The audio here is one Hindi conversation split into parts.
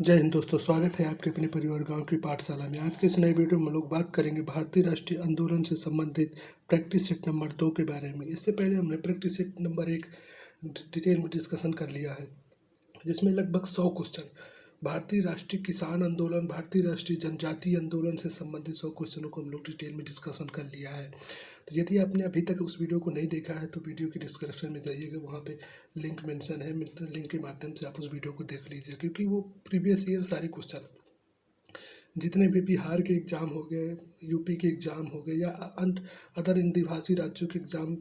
जय हिंद दोस्तों, स्वागत है आपके अपने परिवार गांव की पाठशाला में। आज के इस नए वीडियो में हम लोग बात करेंगे भारतीय राष्ट्रीय आंदोलन से संबंधित प्रैक्टिस सेट नंबर 2 के बारे में। इससे पहले हमने प्रैक्टिस सेट नंबर 1 डिटेल में डिस्कशन कर लिया है, जिसमें लगभग 100 क्वेश्चन भारतीय राष्ट्रीय किसान आंदोलन, भारतीय राष्ट्रीय जनजातीय आंदोलन से संबंधित 100 क्वेश्चनों को हम लोग डिटेल में डिस्कशन कर लिया है। तो यदि आपने अभी तक उस वीडियो को नहीं देखा है तो वीडियो की डिस्क्रिप्शन में जाइएगा, वहाँ पे लिंक मेंशन है। लिंक के माध्यम से आप उस वीडियो को देख लीजिए, क्योंकि वो प्रीवियस ईयर सारे क्वेश्चन जितने भी बिहार के एग्ज़ाम हो गए, यूपी के एग्ज़ाम हो गए, या अदर हिंदी भाषी राज्यों के एग्ज़ाम,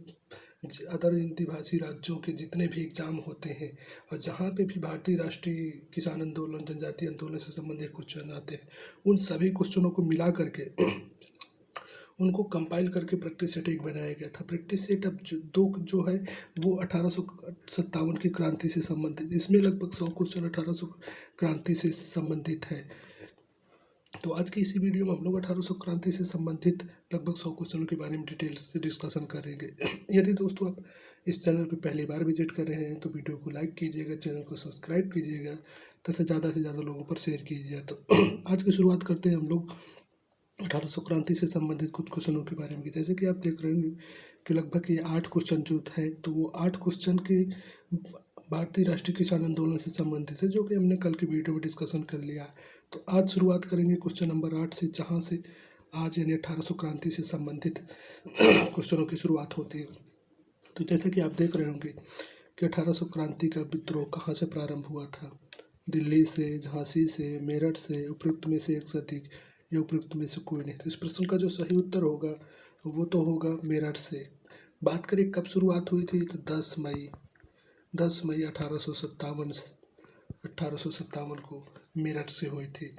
अदर हिंदी भाषी राज्यों के जितने भी एग्ज़ाम होते हैं और जहाँ पे भी भारतीय राष्ट्रीय किसान आंदोलन, जनजातीय आंदोलन से संबंधित क्वेश्चन आते हैं, उन सभी क्वेश्चनों को मिला करके उनको कंपाइल करके प्रैक्टिस सेट एक बनाया गया था। प्रैक्टिस सेट अब जो है वो 1857 की क्रांति से संबंधित, इसमें लगभग 100 क्वेश्चन 1800 क्रांति से संबंधित है। तो आज की इसी वीडियो में हम लोग 1800 क्रांति से संबंधित लगभग 100 क्वेश्चनों के बारे में डिटेल से डिस्कशन करेंगे। यदि दोस्तों आप इस चैनल पर पहली बार विजिट कर रहे हैं तो वीडियो को लाइक कीजिएगा, चैनल को सब्सक्राइब कीजिएगा तथा ज़्यादा से ज़्यादा लोगों पर शेयर कीजिएगा। तो आज की शुरुआत करते हैं हम लोग 1800 क्रांति से संबंधित कुछ क्वेश्चनों के बारे में। जैसे कि आप देख रहे हैं कि लगभग ये 8 क्वेश्चन जो हैं, तो वो 8 क्वेश्चन के भारतीय राष्ट्रीय किसान आंदोलन से संबंधित है, जो कि हमने कल की वीडियो में डिस्कशन कर लिया है। तो आज शुरुआत करेंगे क्वेश्चन नंबर 8 से, जहाँ से आज यानी 1800 क्रांति से संबंधित क्वेश्चनों की शुरुआत होती है। तो जैसे कि आप देख रहे होंगे कि 1800 क्रांति का विद्रोह कहाँ से प्रारंभ हुआ था। दिल्ली से, झांसी से, मेरठ से, उपयुक्त में से एक से अधिक या उपयुक्त में से कोई नहीं। तो इस प्रश्न का जो सही उत्तर होगा वो तो होगा मेरठ से। बात करें कब शुरुआत हुई थी, तो 10 मई 1857 को मेरठ से हुई थी।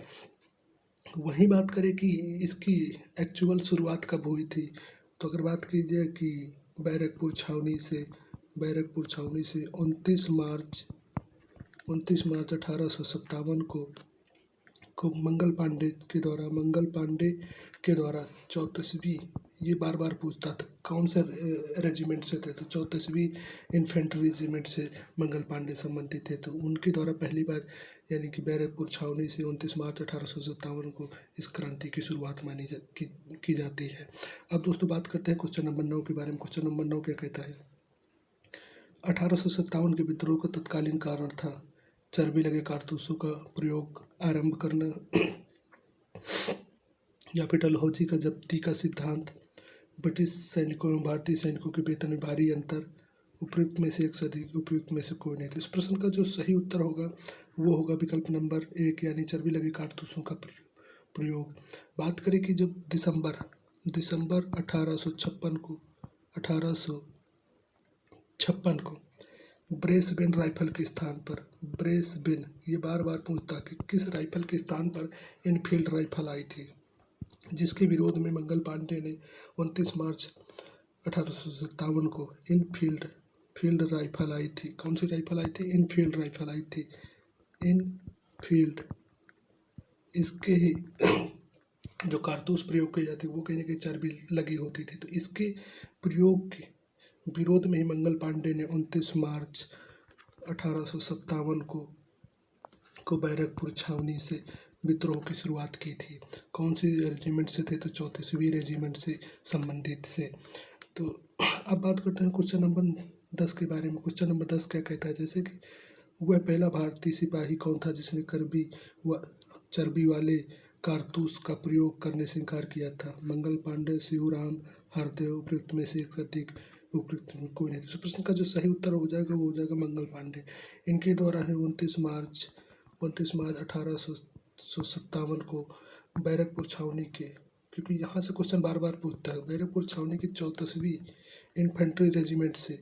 वहीं बात करें कि इसकी एक्चुअल शुरुआत कब हुई थी, तो अगर बात की जाए कि बैरकपुर छावनी से 29 मार्च 1857 को मंगल पांडे के द्वारा 34वीं, ये बार बार पूछता था कौन से रेजिमेंट से थे, तो 34वीं इन्फेंट्री रेजिमेंट से मंगल पांडे संबंधित थे। तो उनके द्वारा पहली बार यानी कि बैरकपुर छावनी से 29 मार्च 1857 को इस क्रांति की शुरुआत की जाती है। अब दोस्तों बात करते हैं क्वेश्चन नंबर 9 के बारे में। क्वेश्चन नंबर 9 क्या कहता है, 1857 के विद्रोह का तत्कालीन कारण था चर्बी लगे कारतूसों का प्रयोग आरंभ करना या फिर डलहौजी का जब्ती का सिद्धांत, ब्रिटिश सैनिकों एवं भारतीय सैनिकों के वेतन में भारी अंतर, उपयुक्त में से एक से अधिक, उपयुक्त में से कोई नहीं। तो इस प्रश्न का जो सही उत्तर होगा वो होगा विकल्प नंबर 1 यानी चर्बी लगे कारतूसों का प्रयोग। बात करें कि जब दिसंबर 1856 को ब्रेसबेन राइफल के स्थान पर, ब्रेसबेन ये बार बार पूछता कि किस राइफल के स्थान पर इनफील्ड राइफल आई थी, जिसके विरोध में मंगल पांडे ने 29 मार्च 1857 को फील्ड राइफल आई थी। कौन सी राइफल आई थी? इनफील्ड राइफल आई थी। इनफील्ड, इसके ही जो कारतूस प्रयोग की जाती है वो कहीं ना कहीं चर्बी लगी होती थी। तो इसके प्रयोग के विरोध में ही मंगल पांडे ने 29 मार्च 1857 को बैरकपुर छावनी से विद्रोह की शुरुआत की थी। कौन सी रेजिमेंट से थे? तो 34वीं रेजिमेंट से संबंधित से। तो अब बात करते हैं क्वेश्चन नंबर 10 के बारे में। क्वेश्चन नंबर 10 क्या कहता है, जैसे कि वह पहला भारतीय सिपाही कौन था जिसने चर्बी वाले कारतूस का प्रयोग करने से इनकार किया था? मंगल पांडे, शिवराम, हरदेव, उपयुक्त में से एक से अधिक, उपयुक्त में कोई नहीं। तो प्रश्न का जो सही उत्तर हो जाएगा वो हो जाएगा मंगल पांडे। इनके द्वारा है 29 मार्च 1857 को बैरकपुर छावनी के, क्योंकि यहाँ से क्वेश्चन बार बार पूछता है, बैरकपुर छावनी की 34वीं इन्फेंट्री रेजिमेंट से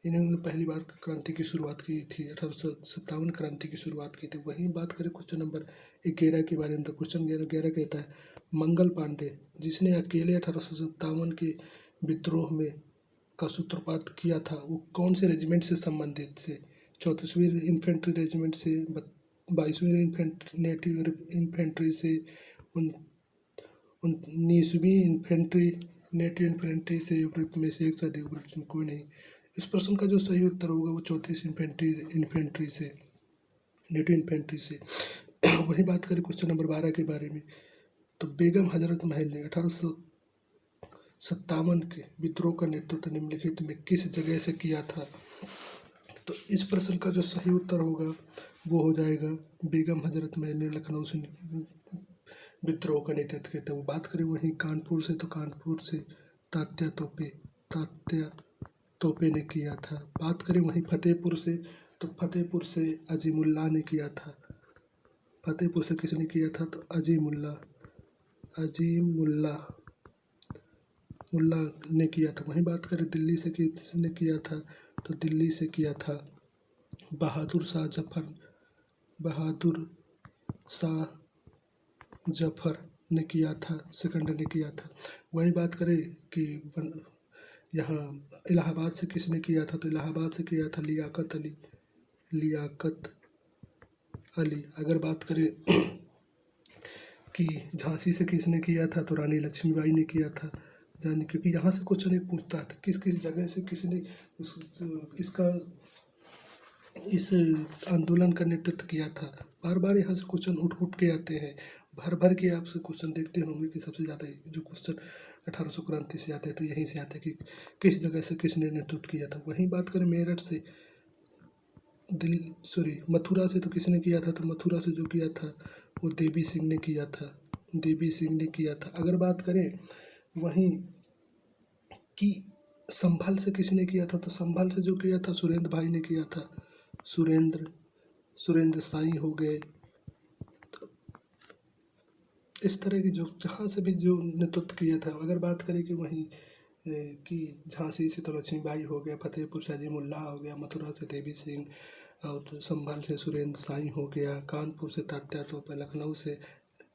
इन्होंने पहली बार क्रांति की शुरुआत की थी। 1857 क्रांति की शुरुआत की थी। वहीं बात करें क्वेश्चन नंबर 11 के बारे में, तो क्वेश्चन 11 कहता है मंगल पांडे जिसने अकेले 1857 के विद्रोह में का सूत्रपात किया था वो कौन से रेजिमेंट से संबंधित थे? 34वीं इन्फेंट्री रेजिमेंट से, 22वीं नेटिव इन्फेंट्री से, 19वीं नेटिव इन्फेंट्री से, उपयुक्त में से एक से अधिक, उपयुक्त में कोई नहीं। इस प्रश्न का जो सही उत्तर होगा वो 34 इन्फेंट्री से, नेटिव इन्फेंट्री से। वहीं बात करें क्वेश्चन नंबर 12 के बारे में, तो बेगम हजरत महल ने 1857 के विद्रोह का नेतृत्व निम्नलिखित में किस जगह से किया था? तो इस प्रश्न का जो सही उत्तर होगा वो हो जाएगा बेगम हजरत महल ने लखनऊ से विद्रोह का नेतृत्व किया था। वो बात करें वहीं कानपुर से, तो कानपुर से तात्या तोपे ने किया था। बात करें वहीं फतेहपुर से, तो फतेहपुर से अजीमुल्लाह ने किया था। फतेहपुर से किसने किया था? तो अजीमुल्लाह ने किया था। वहीं बात करें दिल्ली से किसने किया था? तो दिल्ली से किया था बहादुर शाह जफर ने किया था, सेकंड ने किया था। वहीं बात करें कि यहाँ इलाहाबाद से किसने किया था? तो इलाहाबाद से किया था लियाकत अली। अगर बात करें कि झांसी से किसने किया था? तो रानी लक्ष्मीबाई ने किया था। क्योंकि यहाँ से क्वेश्चन एक पूछता है किस किस जगह से किसने इस आंदोलन का नेतृत्व किया था। बार बार यहाँ से क्वेश्चन उठ के आते हैं, भर के आपसे क्वेश्चन देखते होंगे कि सबसे ज़्यादा जो क्वेश्चन 1800 क्रांति से आते हैं तो यहीं से आते हैं कि किस जगह से किसने नेतृत्व किया था। वहीं बात करें मेरठ से मथुरा से, तो किसने किया था? तो मथुरा से जो किया था वो देवी सिंह ने किया था। अगर बात करें वहीं कि संभल से किसने किया था? तो संभल से जो किया था सुरेंद्र भाई ने किया था। सुरेंद्र साईं हो गए। तो इस तरह की जो जहाँ से भी जो नेतृत्व किया था। अगर बात करें कि वहीं कि झांसी से तो लक्ष्मीबाई हो गया, फतेहपुर से अजीमुल्लाह हो गया, मथुरा से देवी सिंह और संभल से सुरेंद्र साईं हो गया, कानपुर से तात्या तोपे, लखनऊ से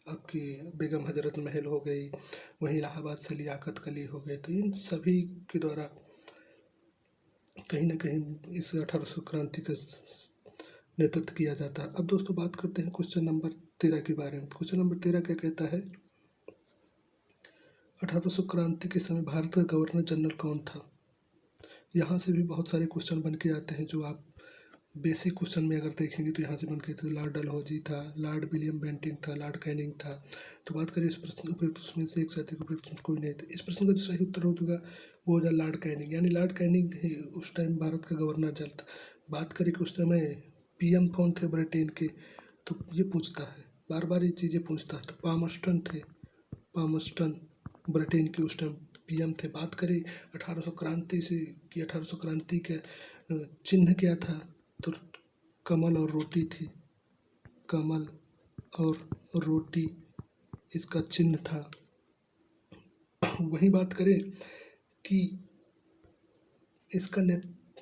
आपकी बेगम हजरत महल हो गई, वहीं इलाहाबाद से लियाकत अली हो गए। तो इन सभी के द्वारा कहीं ना कहीं इस 1800 क्रांति का नेतृत्व किया जाता है। अब दोस्तों बात करते हैं क्वेश्चन नंबर 13 के बारे में। क्वेश्चन नंबर 13 क्या कहता है? 1800 क्रांति के समय भारत का गवर्नर जनरल कौन था? यहाँ से भी बहुत सारे क्वेश्चन बन के आते हैं जो आप बेसिक क्वेश्चन में अगर देखेंगे तो यहाँ से बन के तो लॉर्ड डलहौजी था, लॉर्ड विलियम बेंटिंग था, लॉर्ड कैनिंग था। तो बात करें इस प्रश्न उपयुक्त उसमें से एक साथ उपयुक्त कोई नहीं था। इस प्रश्न का जो सही उत्तर होगा वो हो जाए लॉर्ड कैनिंग, यानी लॉर्ड कैनिंग उस टाइम भारत का गवर्नर जनरल था। बात करें कि उस समय पीएम कौन थे ब्रिटेन के, तो ये पूछता है, बार बार ये चीज़ें पूछता है। तो पामस्टन ब्रिटेन के उस टाइम पीएम थे। बात करें 1800 क्रांति से कि 1800 क्रांति के चिन्ह क्या था? तो कमल और रोटी इसका चिन्ह था। वहीं बात करें कि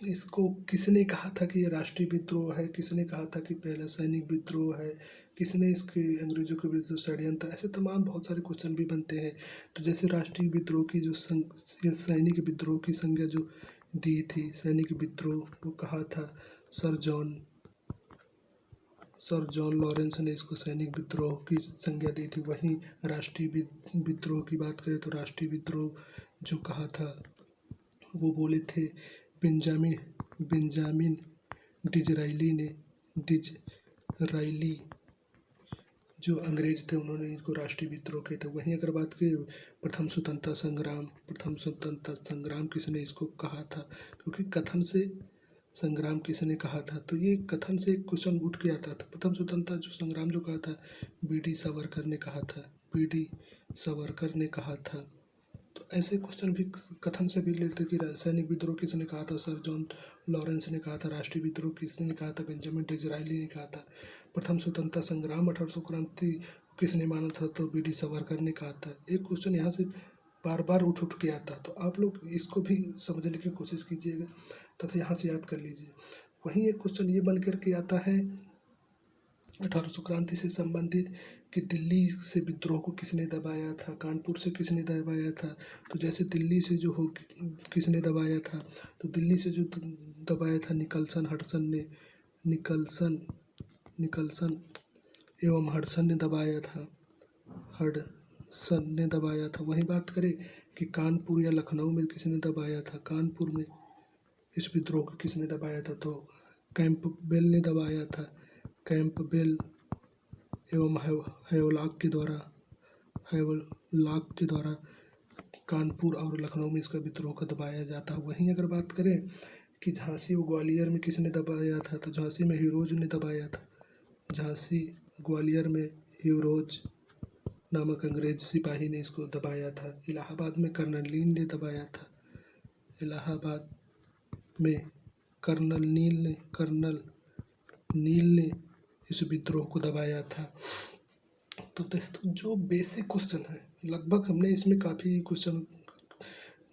इसको किसने कहा था कि ये राष्ट्रीय विद्रोह है, किसने कहा था कि पहला सैनिक विद्रोह है, किसने इसके अंग्रेजों के विरुद्ध षड्यंत्र, ऐसे तमाम बहुत सारे क्वेश्चन भी बनते हैं। तो जैसे राष्ट्रीय विद्रोह की जो सैनिक विद्रोह की संज्ञा जो दी थी, सैनिक विद्रोह वो कहा था सर जॉन लॉरेंस ने इसको सैनिक विद्रोह की संज्ञा दी थी। वहीं राष्ट्रीय विद्रोह की बात करें तो राष्ट्रीय विद्रोह जो कहा था वो बोले थे बेंजामिन डिजराइली जो अंग्रेज थे उन्होंने इनको राष्ट्रीय विद्रोह किया था। वहीं अगर बात करें प्रथम स्वतंत्रता संग्राम किसने इसको कहा था, क्योंकि कथन से संग्राम किसने कहा था, तो ये कथन से क्वेश्चन उठ के आता था। प्रथम स्वतंत्रता जो संग्राम जो कहा था बीडी सावरकर ने कहा था। तो ऐसे क्वेश्चन भी कथन से भी लेते कि सैनिक विद्रोह किसने कहा था, सर जॉन लॉरेंस ने कहा था। राष्ट्रीय विद्रोह किसने कहा था, बेंजामिन डिज़रायली ने कहा था। प्रथम स्वतंत्रता संग्राम 1800 क्रांति किसने माना था, तो बीडी सावरकर ने कहा था। एक क्वेश्चन यहाँ से बार बार उठ के आता, तो आप लोग इसको भी समझने की कोशिश कीजिएगा तथा यहाँ से याद कर लीजिए। वहीं एक क्वेश्चन ये बन करके आता है 1800 क्रांति से संबंधित कि दिल्ली से विद्रोह को किसने दबाया था, कानपुर से किसने दबाया था। तो जैसे दिल्ली से जो हो किसने दबाया था, तो दिल्ली से जो दबाया था निकलसन एवं हडसन ने दबाया था। वहीं बात करें कि कानपुर या लखनऊ में किसने दबाया था, कानपुर में इस विद्रोह को किसने दबाया था, तो कैंपबेल ने दबाया था। कैंपबेल एवं हैवलाक के द्वारा कानपुर और लखनऊ में इसका विद्रोह को दबाया जाता है। वहीं अगर बात करें कि झांसी व ग्वालियर में किसने दबाया था, तो झांसी में हीरोज ने दबाया था। झांसी ग्वालियर में हीरोज नामक अंग्रेज सिपाही ने इसको दबाया था। इलाहाबाद में कर्नल नील ने दबाया था। इलाहाबाद में कर्नल नील ने इस विद्रोह को दबाया था। तो दोस्तों जो बेसिक क्वेश्चन है, लगभग हमने इसमें काफ़ी क्वेश्चन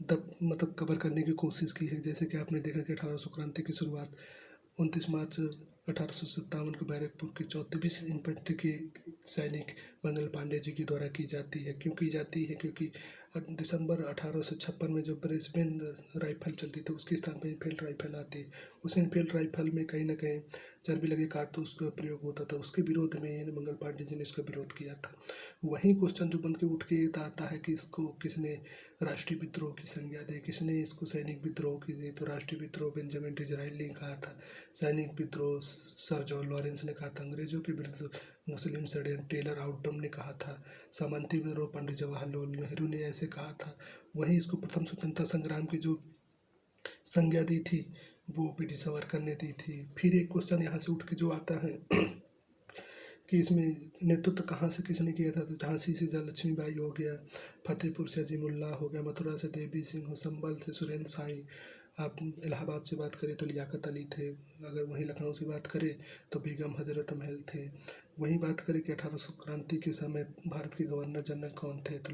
मतलब कवर करने की कोशिश की है। जैसे कि आपने देखा कि 1800 क्रांति की शुरुआत 29 मार्च 1857 को बैरकपुर की 34वीं इन्फेंट्री के सैनिक मंगल पांडे जी के द्वारा की जाती है। क्यों की जाती है? क्योंकि दिसंबर 1856 में जो ब्रिस्बेन राइफल चलती थी उसके स्थान पर इनफील्ड राइफल आती है। उस इनफील्ड राइफल में कहीं ना कहीं चर्बी लगे कारतूस का प्रयोग होता था। उसके विरोध में मंगल पांडे जी ने इसका विरोध किया था। वही क्वेश्चन जो बन के उठ के आता है कि इसको किसने राष्ट्रीय विद्रोह की संज्ञा दी, किसने इसको सैनिक विद्रोह की दी? तो राष्ट्रीय विद्रोह बेंजामिन डिज़रायली ने कहा था। सैनिक विद्रोह सर जॉन लॉरेंस ने कहा था। अंग्रेजों के विरुद्ध मुस्लिम षड्यंत्र टेलर आउटडम ने कहा था। सामंती विद्रोह पंडित जवाहरलाल नेहरू ने ऐसे कहा था। वहीं इसको प्रथम स्वतंत्रता संग्राम की जो संज्ञा दी थी वो पीटी सावरकर ने दी थी। फिर एक क्वेश्चन यहाँ से उठ के जो आता है कि इसमें नेतृत्व कहाँ से किसने किया था? तो झांसी से लक्ष्मीबाई हो गया, फतेहपुर से अजीमुल्ला हो गया, मथुरा से देवी सिंह हो, संभल से सुरेंद्र साई। आप इलाहाबाद से बात करें तो लियाकत अली थे। अगर वहीं लखनऊ से बात करें तो बेगम हजरत महल थे। वहीं बात करें कि 1800 क्रांति के समय भारत के गवर्नर जनरल कौन थे? तो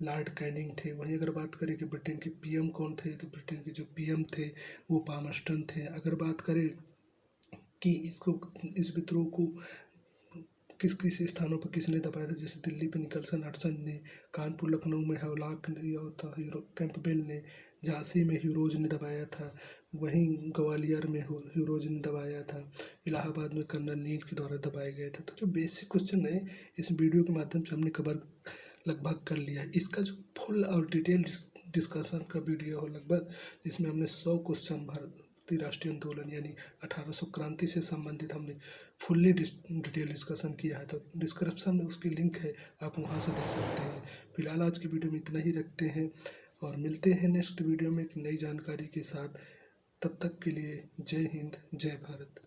लॉर्ड कैनिंग थे। वहीं अगर बात करें कि ब्रिटेन के पीएम कौन थे, तो ब्रिटेन के जो पीएम थे वो पामस्टन थे। अगर बात करें कि इस विद्रोह को किस किस स्थानों पर किसने दबाया था, जैसे दिल्ली पे निकलसन हडसन ने, कानपुर लखनऊ में हैवलाक ने था, कैंपबेल ने, झांसी में हीरोज ने दबाया था, वहीं ग्वालियर में हीरोज ने दबाया था, इलाहाबाद में कर्नल नील के द्वारा दबाए गए थे। तो जो बेसिक क्वेश्चन है इस वीडियो के माध्यम से हमने कवर लगभग कर लिया है। इसका जो फुल और डिटेल डिस्कशन का वीडियो हो लगभग, जिसमें हमने 100 क्वेश्चन भारतीय राष्ट्रीय आंदोलन यानी 1800 क्रांति से संबंधित हमने फुल्ली डिटेल डिस्कशन किया है। तो डिस्क्रिप्शन में उसकी लिंक है, आप वहाँ से देख सकते हैं। फिलहाल आज की वीडियो में इतना ही रखते हैं और मिलते हैं नेक्स्ट वीडियो में एक नई जानकारी के साथ। तब तक के लिए जय हिंद, जय भारत।